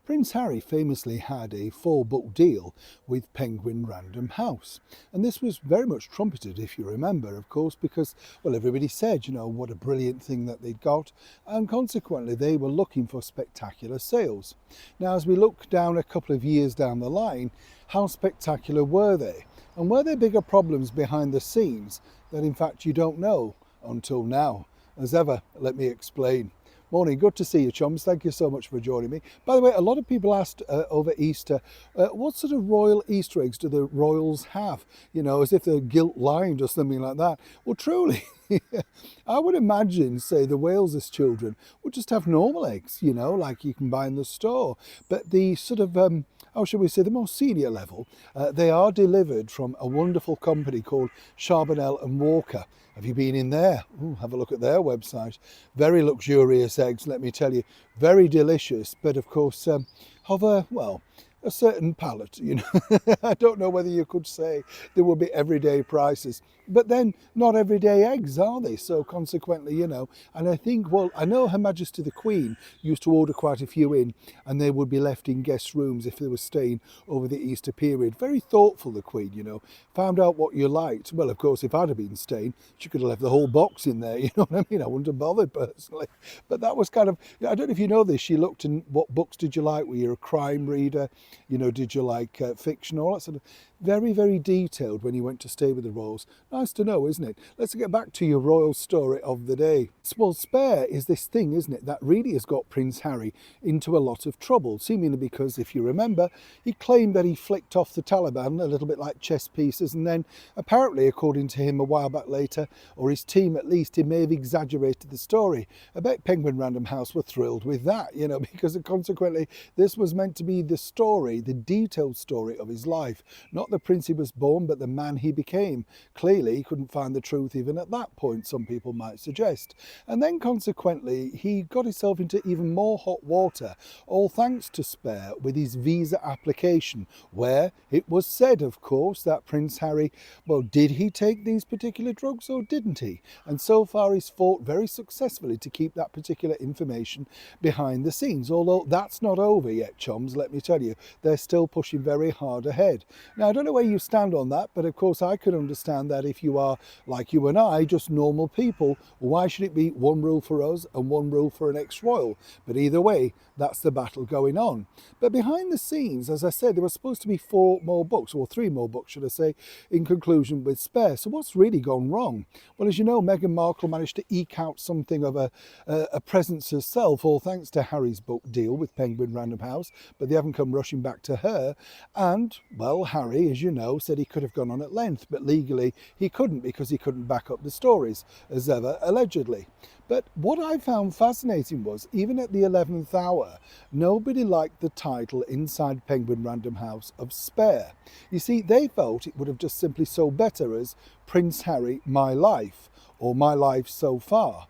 Prince Harry famously had a 4-book deal with Penguin Random House. And this was very much trumpeted, if you remember, of course, because, well, everybody said, what a brilliant thing that they'd got. And consequently, they were looking for spectacular sales. Now, as we look down a couple of years down the line, how spectacular were they? And were there bigger problems behind the scenes that, in fact, you don't know until now? As ever, let me explain. Morning, good to see you, chums. Thank you so much for joining me. By the way, a lot of people asked over Easter, what sort of royal Easter eggs do the royals have? As if they're gilt-lined or something like that. Well, truly, I would imagine, say, the Wales's children would just have normal eggs, like you can buy in the store. But the sort of, how shall we say, the more senior level, they are delivered from a wonderful company called Charbonnel and Walker. Have you been in there? Ooh, have a look at their website. Very luxurious eggs, let me tell you. Very delicious, but of course, of a certain palate, I don't know whether you could say there will be everyday prices, but then not everyday eggs, are they? So consequently, and I think, well, I know Her Majesty the Queen used to order quite a few in, and they would be left in guest rooms if they were staying over the Easter period. Very thoughtful, the Queen, found out what you liked. Well, of course, if I'd have been staying, she could have left the whole box in there, you know what I mean? I wouldn't have bothered personally. But that was kind of, I don't know if you know this, she looked in what books did you like? Were you a crime reader? Did you like fiction? All that sort of very, very detailed when you went to stay with the royals. Nice to know, isn't it? Let's get back to your royal story of the day. Well, Spare is this thing, isn't it, that really has got Prince Harry into a lot of trouble, seemingly because, if you remember, he claimed that he flicked off the Taliban a little bit like chess pieces, and then apparently, according to him a while back later, or his team at least, he may have exaggerated the story. I bet Penguin Random House were thrilled with that, because consequently this was meant to be the story, the detailed story of his life, not the prince he was born, but the man he became. Clearly, he couldn't find the truth even at that point, some people might suggest. And then consequently, he got himself into even more hot water, all thanks to Spare, with his visa application, where it was said, of course, that Prince Harry, well, did he take these particular drugs or didn't he? And so far he's fought very successfully to keep that particular information behind the scenes, although that's not over yet, chums, let me tell you. They're still pushing very hard ahead. Now, I don't know where you stand on that, but of course I could understand that if you are, like you and I, just normal people, why should it be one rule for us and one rule for an ex-royal? But either way, that's the battle going on. But behind the scenes, as I said, there were supposed to be 4 more books, or 3 more books, should I say, in conclusion with Spare. So what's really gone wrong? Well, as you know, Meghan Markle managed to eke out something of a presence herself, all thanks to Harry's book deal with Penguin Random House, but they haven't come rushing back to her. And, well, Harry, as you know, said he could have gone on at length, but legally he couldn't because he couldn't back up the stories, as ever, allegedly. But what I found fascinating was, even at the 11th hour, nobody liked the title inside Penguin Random House of Spare. You see, they felt it would have just simply sold better as Prince Harry, My Life, or My Life So Far.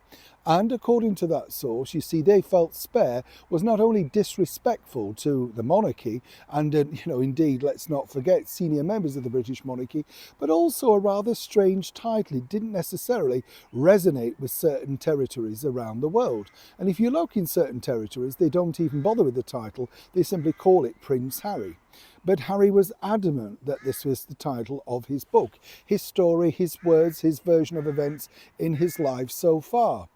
And according to that source, you see, they felt Spare was not only disrespectful to the monarchy, and, indeed, let's not forget, senior members of the British monarchy, but also a rather strange title. It didn't necessarily resonate with certain territories around the world. And if you look in certain territories, they don't even bother with the title. They simply call it Prince Harry. But Harry was adamant that this was the title of his book, his story, his words, his version of events in his life so far.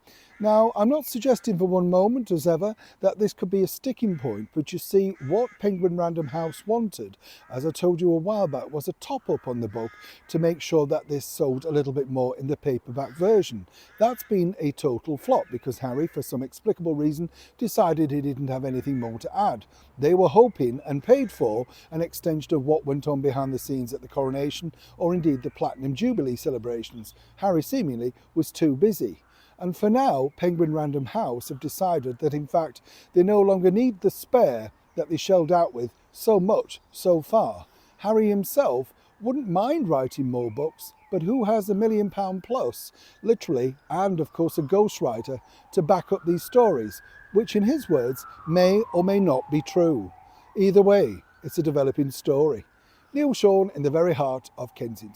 Now, I'm not suggesting for one moment, as ever, that this could be a sticking point, but you see, what Penguin Random House wanted, as I told you a while back, was a top-up on the book to make sure that this sold a little bit more in the paperback version. That's been a total flop because Harry, for some explicable reason, decided he didn't have anything more to add. They were hoping and paid for an extension of what went on behind the scenes at the coronation, or indeed the Platinum Jubilee celebrations. Harry seemingly was too busy. And for now, Penguin Random House have decided that, in fact, they no longer need the Spare that they shelled out with so much so far. Harry himself wouldn't mind writing more books, but who has £1 million plus, literally, and of course a ghostwriter, to back up these stories, which in his words may or may not be true. Either way, it's a developing story. Neil Sean in the very heart of Kensington.